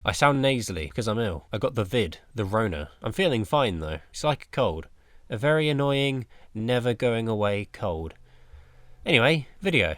I sound nasally because I'm ill. I got the the Rona. I'm feeling fine though. It's like a cold. A very annoying, never going away cold. Anyway, video.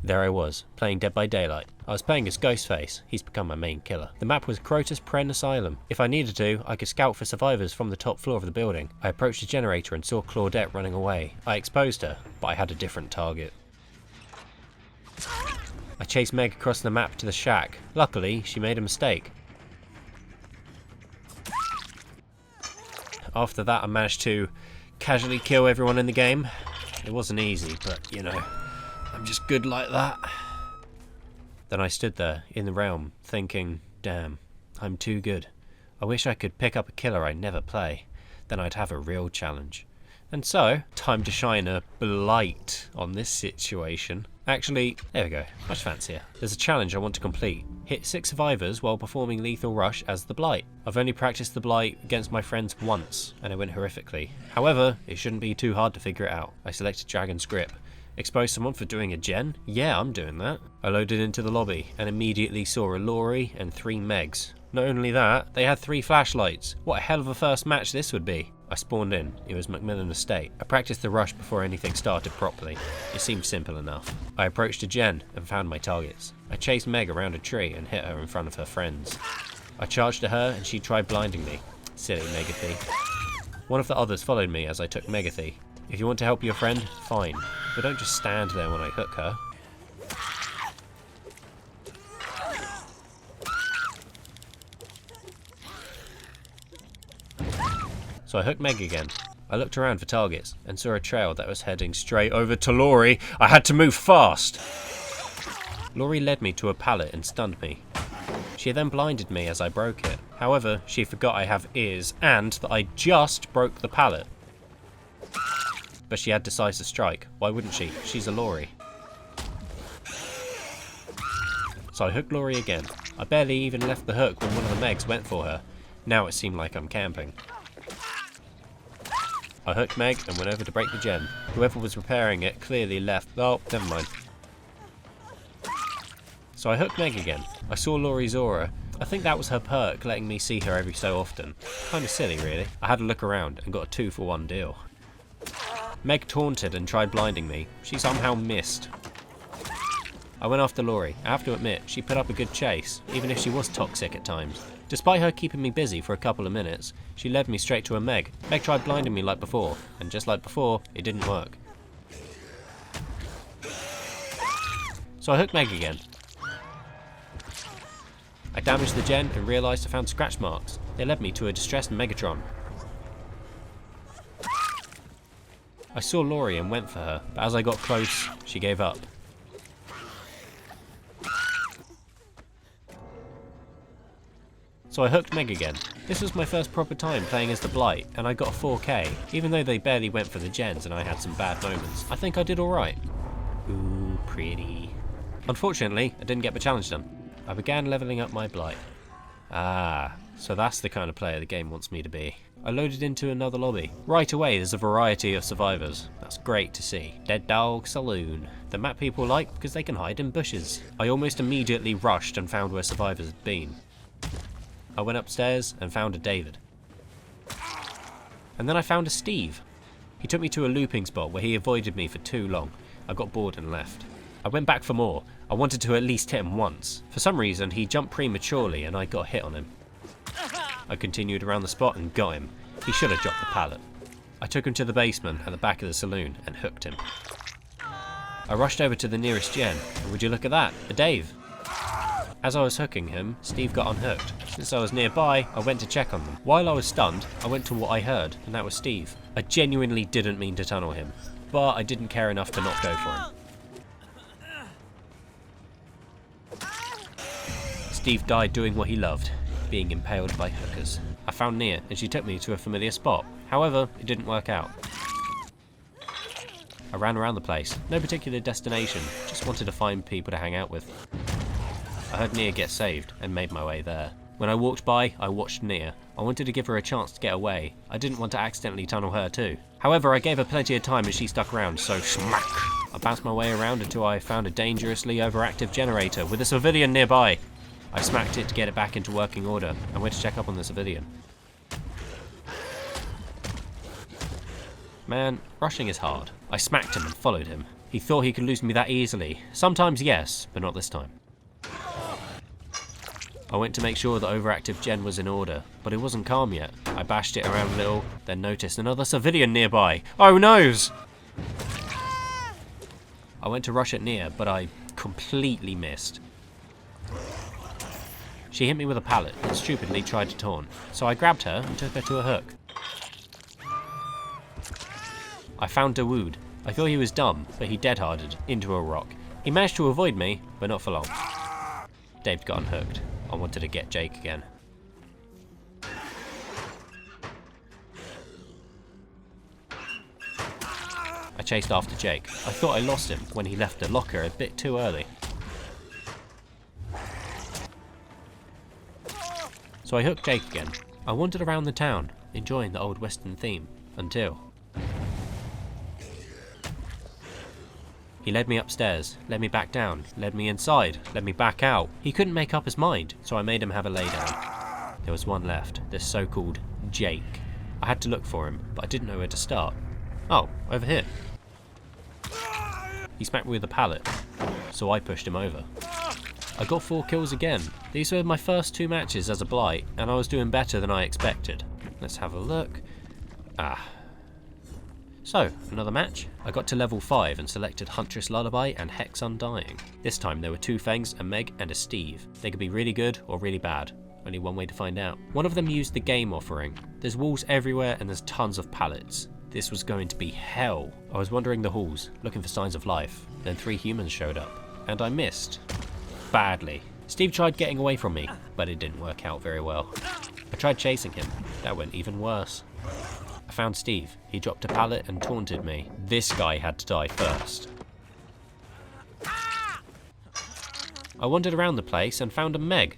There I was, playing Dead by Daylight. I was playing as Ghostface. He's become my main killer. The map was Crotus Pren Asylum. If I needed to, I could scout for survivors from the top floor of the building. I approached the generator and saw Claudette running away. I exposed her, but I had a different target. I chased Meg across the map to the shack. Luckily, she made a mistake. After that, I managed to casually kill everyone in the game. It wasn't easy, but you know, I'm just good like that. Then I stood there in the realm thinking, damn, I'm too good. I wish I could pick up a killer I never play. Then I'd have a real challenge. And so, time to shine a Blight on this situation. Actually, there we go, much fancier. There's a challenge I want to complete. Hit 6 survivors while performing lethal rush as the Blight. I've only practiced the Blight against my friends once, and it went horrifically. However, it shouldn't be too hard to figure it out. I selected Dragon's Grip. Expose someone for doing a gen? Yeah, I'm doing that. I loaded into the lobby, and immediately saw a Laurie and 3 Megs. Not only that, they had 3 flashlights. What a hell of a first match this would be. I spawned in. It was Macmillan Estate. I practiced the rush before anything started properly. It seemed simple enough. I approached a gen and found my targets. I chased Meg around a tree and hit her in front of her friends. I charged at her and she tried blinding me. Silly Megathy. One of the others followed me as I took Megathy. If you want to help your friend, fine. But don't just stand there when I hook her. So I hooked Meg again. I looked around for targets and saw a trail that was heading straight over to Laurie. I had to move fast! Laurie led me to a pallet and stunned me. She then blinded me as I broke it. However, she forgot I have ears and that I just broke the pallet. But she had Decisive Strike. Why wouldn't she? She's a Laurie. So I hooked Laurie again. I barely even left the hook when one of the Megs went for her. Now it seemed like I'm camping. I hooked Meg and went over to break the gen. Whoever was repairing it clearly left. Oh, never mind. So I hooked Meg again. I saw Laurie's aura. I think that was her perk, letting me see her every so often. Kinda silly, really. I had a look around and got a 2-for-1 deal. Meg taunted and tried blinding me. She somehow missed. I went after Laurie. I have to admit, she put up a good chase, even if she was toxic at times. Despite her keeping me busy for a couple of minutes, she led me straight to a Meg. Meg tried blinding me like before, and just like before, it didn't work. So I hooked Meg again. I damaged the gen and realised I found scratch marks. They led me to a distressed Megatron. I saw Laurie and went for her, but as I got close, she gave up. So I hooked Meg again. This was my first proper time playing as the Blight, and I got a 4K, even though they barely went for the gens and I had some bad moments. I think I did alright. Ooh, pretty. Unfortunately, I didn't get the challenge done. I began leveling up my Blight. Ah, so that's the kind of player the game wants me to be. I loaded into another lobby. Right away there's a variety of survivors. That's great to see. Dead Dog Saloon. The map people like because they can hide in bushes. I almost immediately rushed and found where survivors had been. I went upstairs and found a David. And then I found a Steve. He took me to a looping spot where he avoided me for too long. I got bored and left. I went back for more. I wanted to at least hit him once. For some reason he jumped prematurely and I got a hit on him. I continued around the spot and got him. He should have dropped the pallet. I took him to the basement at the back of the saloon and hooked him. I rushed over to the nearest gen, and would you look at that, a Dave. As I was hooking him, Steve got unhooked. Since I was nearby, I went to check on them. While I was stunned, I went to what I heard, and that was Steve. I genuinely didn't mean to tunnel him, but I didn't care enough to not go for him. Steve died doing what he loved, being impaled by hookers. I found Nia, and she took me to a familiar spot. However, it didn't work out. I ran around the place, no particular destination, just wanted to find people to hang out with. I heard Nia get saved, and made my way there. When I walked by, I watched Nia. I wanted to give her a chance to get away. I didn't want to accidentally tunnel her too. However, I gave her plenty of time as she stuck around, so smack! I bounced my way around until I found a dangerously overactive generator with a civilian nearby. I smacked it to get it back into working order and went to check up on the civilian. Man, rushing is hard. I smacked him and followed him. He thought he could lose me that easily. Sometimes yes, but not this time. I went to make sure the overactive gen was in order, but it wasn't calm yet. I bashed it around a little, then noticed another civilian nearby. Oh noes! I went to rush it near, but I completely missed. She hit me with a pallet and stupidly tried to taunt, so I grabbed her and took her to a hook. I found Dawood. I thought he was dumb, but he dead-harded into a rock. He managed to avoid me, but not for long. Dave got unhooked. I wanted to get Jake again. I chased after Jake. I thought I lost him when he left the locker a bit too early. So I hooked Jake again. I wandered around the town, enjoying the old western theme, until... He led me upstairs, led me back down, led me inside, led me back out. He couldn't make up his mind, so I made him have a laydown. There was one left, this so-called Jake. I had to look for him, but I didn't know where to start. Oh, over here. He smacked me with a pallet, so I pushed him over. I got 4 kills again. These were my first 2 matches as a Blight, and I was doing better than I expected. Let's have a look. So, another match. I got to level 5 and selected Huntress Lullaby and Hex Undying. This time there were 2 Fangs, a Meg and a Steve. They could be really good or really bad. Only one way to find out. One of them used the game offering. There's walls everywhere and there's tons of pallets. This was going to be hell. I was wandering the halls, looking for signs of life. Then 3 humans showed up. And I missed. Badly. Steve tried getting away from me, but it didn't work out very well. I tried chasing him. That went even worse. I found Steve. He dropped a pallet and taunted me. This guy had to die first. I wandered around the place and found a Meg.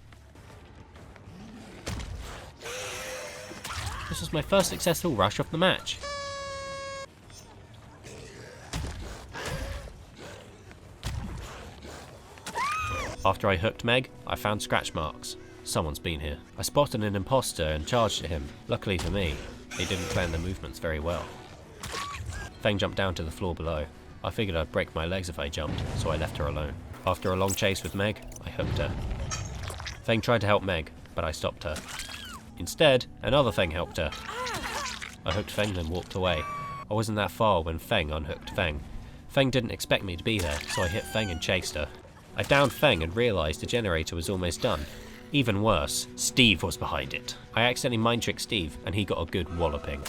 This was my first successful rush of the match. After I hooked Meg, I found scratch marks. Someone's been here. I spotted an imposter and charged at him. Luckily for me, he didn't plan the movements very well. Fang jumped down to the floor below. I figured I'd break my legs if I jumped, so I left her alone. After a long chase with Meg, I hooked her. Fang tried to help Meg, but I stopped her. Instead, another Fang helped her. I hooked Fang and walked away. I wasn't that far when Fang unhooked Fang. Fang didn't expect me to be there, so I hit Fang and chased her. I downed Fang and realised the generator was almost done. Even worse, Steve was behind it. I accidentally mind-tricked Steve, and he got a good walloping.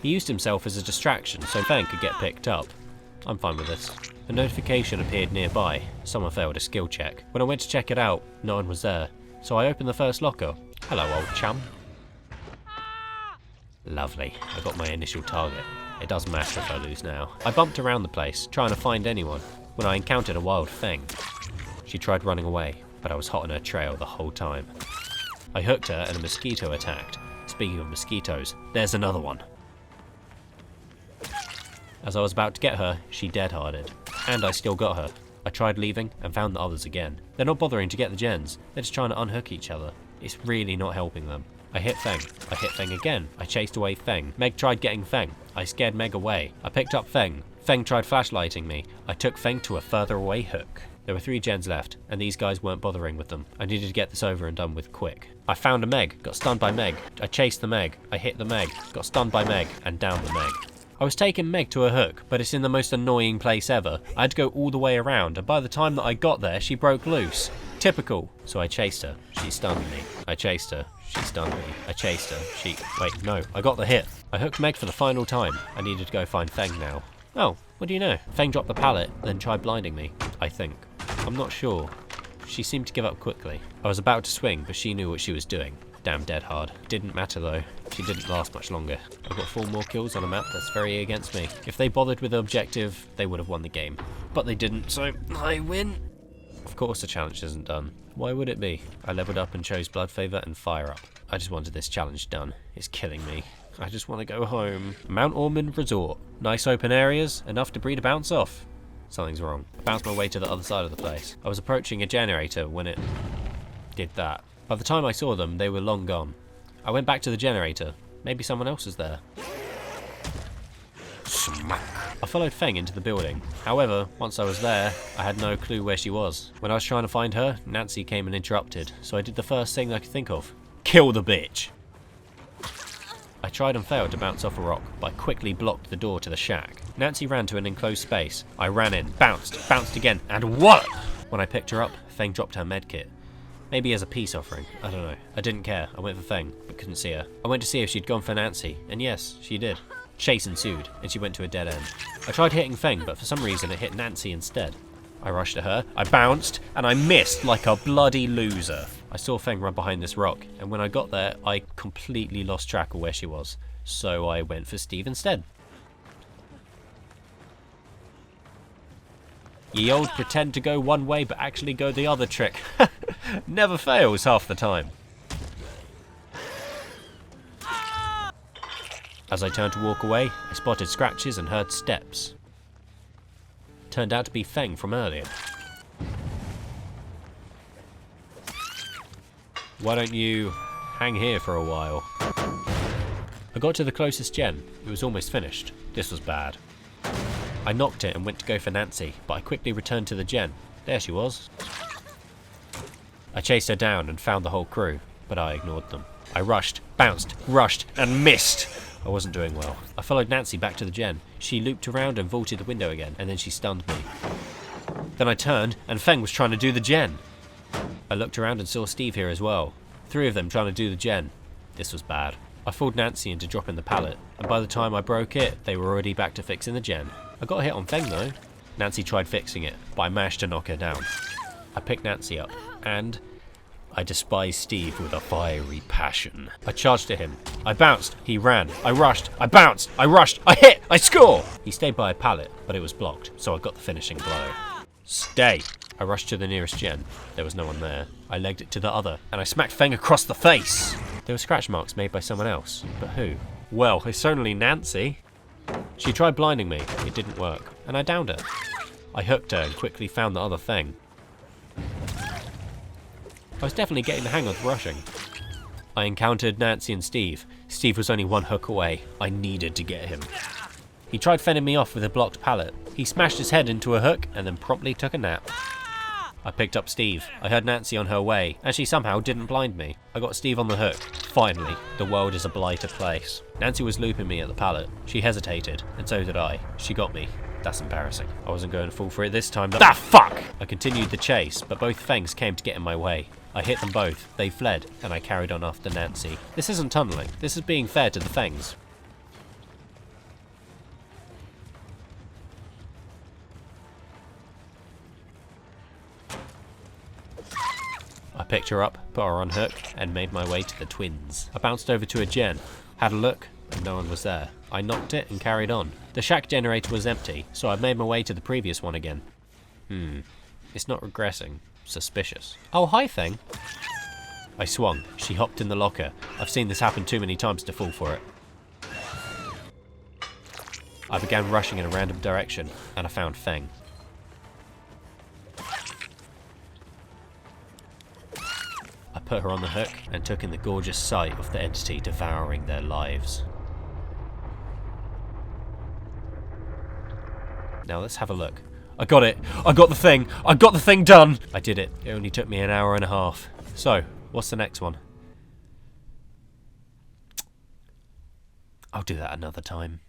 He used himself as a distraction so Fang could get picked up. I'm fine with this. A notification appeared nearby. Someone failed a skill check. When I went to check it out, no one was there. So I opened the first locker. Hello, old chum. Lovely. I got my initial target. It doesn't matter if I lose now. I bumped around the place, trying to find anyone, when I encountered a wild Fang. She tried running away, but I was hot on her trail the whole time. I hooked her and a mosquito attacked. Speaking of mosquitoes, there's another one. As I was about to get her, she dead-harded. And I still got her. I tried leaving and found the others again. They're not bothering to get the gens, they're just trying to unhook each other. It's really not helping them. I hit Fang. I hit Fang again. I chased away Fang. Meg tried getting Fang. I scared Meg away. I picked up Fang. Fang tried flashlighting me. I took Fang to a further away hook. There were 3 gens left, and these guys weren't bothering with them. I needed to get this over and done with quick. I found a Meg, got stunned by Meg. I chased the Meg. I hit the Meg, got stunned by Meg, and downed the Meg. I was taking Meg to a hook, but it's in the most annoying place ever. I had to go all the way around, and by the time that I got there, she broke loose. Typical. So I chased her. She stunned me. I chased her. She stunned me. I chased her. Wait, no. I got the hit. I hooked Meg for the final time. I needed to go find Fang now. Oh, what do you know? Fang dropped the pallet, then tried blinding me. I think. I'm not sure. She seemed to give up quickly. I was about to swing, but she knew what she was doing. Damn dead hard. Didn't matter though. She didn't last much longer. I got 4 more kills on a map that's very against me. If they bothered with the objective, they would have won the game. But they didn't, so I win. Of course the challenge isn't done. Why would it be? I leveled up and chose Blood Favor and Fire Up. I just wanted this challenge done. It's killing me. I just want to go home. Mount Ormond Resort. Nice open areas, enough debris to bounce off. Something's wrong. I bounced my way to the other side of the place. I was approaching a generator when it Did that. By the time I saw them, they were long gone. I went back to the generator. Maybe someone else was there. Smack. I followed Feng into the building. However, once I was there, I had no clue where she was. When I was trying to find her, Nancy came and interrupted, so I did the first thing I could think of. Kill the bitch! I tried and failed to bounce off a rock, but I quickly blocked the door to the shack. Nancy ran to an enclosed space. I ran in, bounced again, and wallop! When I picked her up, Feng dropped her medkit. Maybe as a peace offering, I don't know. I didn't care. I went for Feng, but couldn't see her. I went to see if she'd gone for Nancy, and yes, she did. Chase ensued, and she went to a dead end. I tried hitting Feng, but for some reason it hit Nancy instead. I rushed at her, I bounced, and I missed like a bloody loser. I saw Feng run behind this rock, and when I got there, I completely lost track of where she was. So I went for Steve instead. Ye old pretend to go one way, but actually go the other trick. Never fails half the time. As I turned to walk away, I spotted scratches and heard steps. Turned out to be Feng from earlier. Why don't you hang here for a while? I got to the closest gen. It was almost finished. This was bad. I knocked it and went to go for Nancy, but I quickly returned to the gen. There she was. I chased her down and found the whole crew, but I ignored them. I rushed, bounced, rushed, and missed! I wasn't doing well. I followed Nancy back to the gen. She looped around and vaulted the window again, and then she stunned me. Then I turned, and Feng was trying to do the gen. I looked around and saw Steve here as well. 3 of them trying to do the gen. This was bad. I fooled Nancy into dropping the pallet, and by the time I broke it, they were already back to fixing the gen. I got a hit on Feng though. Nancy tried fixing it, but I managed to knock her down. I picked Nancy up, and I despised Steve with a fiery passion. I charged at him. I bounced. He ran. I rushed. I bounced. I rushed. I hit. I score! He stayed by a pallet, but it was blocked, so I got the finishing blow. Stay! I rushed to the nearest gen. There was no one there. I legged it to the other, and I smacked Feng across the face! There were scratch marks made by someone else, but who? Well, it's only Nancy. She tried blinding me. It didn't work, and I downed her. I hooked her and quickly found the other thing. I was definitely getting the hang of rushing. I encountered Nancy and Steve. Steve was only 1 hook away. I needed to get him. He tried fending me off with a blocked pallet. He smashed his head into a hook and then promptly took a nap. I picked up Steve. I heard Nancy on her way, and she somehow didn't blind me. I got Steve on the hook. Finally, the world is a blighter place. Nancy was looping me at the pallet. She hesitated, and so did I. She got me. That's embarrassing. I wasn't going to fall for it this time. Ah, fuck! I continued the chase, but both Fengs came to get in my way. I hit them both. They fled, and I carried on after Nancy. This isn't tunneling. This is being fair to the Fengs. I picked her up, put her on hook, and made my way to the twins. I bounced over to a gen, had a look, and no one was there. I knocked it and carried on. The shack generator was empty, so I made my way to the previous one again. It's not regressing. Suspicious. Oh, hi, Thing. I swung. She hopped in the locker. I've seen this happen too many times to fall for it. I began rushing in a random direction, and I found Feng. I put her on the hook and took in the gorgeous sight of the entity devouring their lives. Now let's have a look. I got it! I got the thing! I got the thing done! I did it. It only took me an hour and a half. So, what's the next one? I'll do that another time.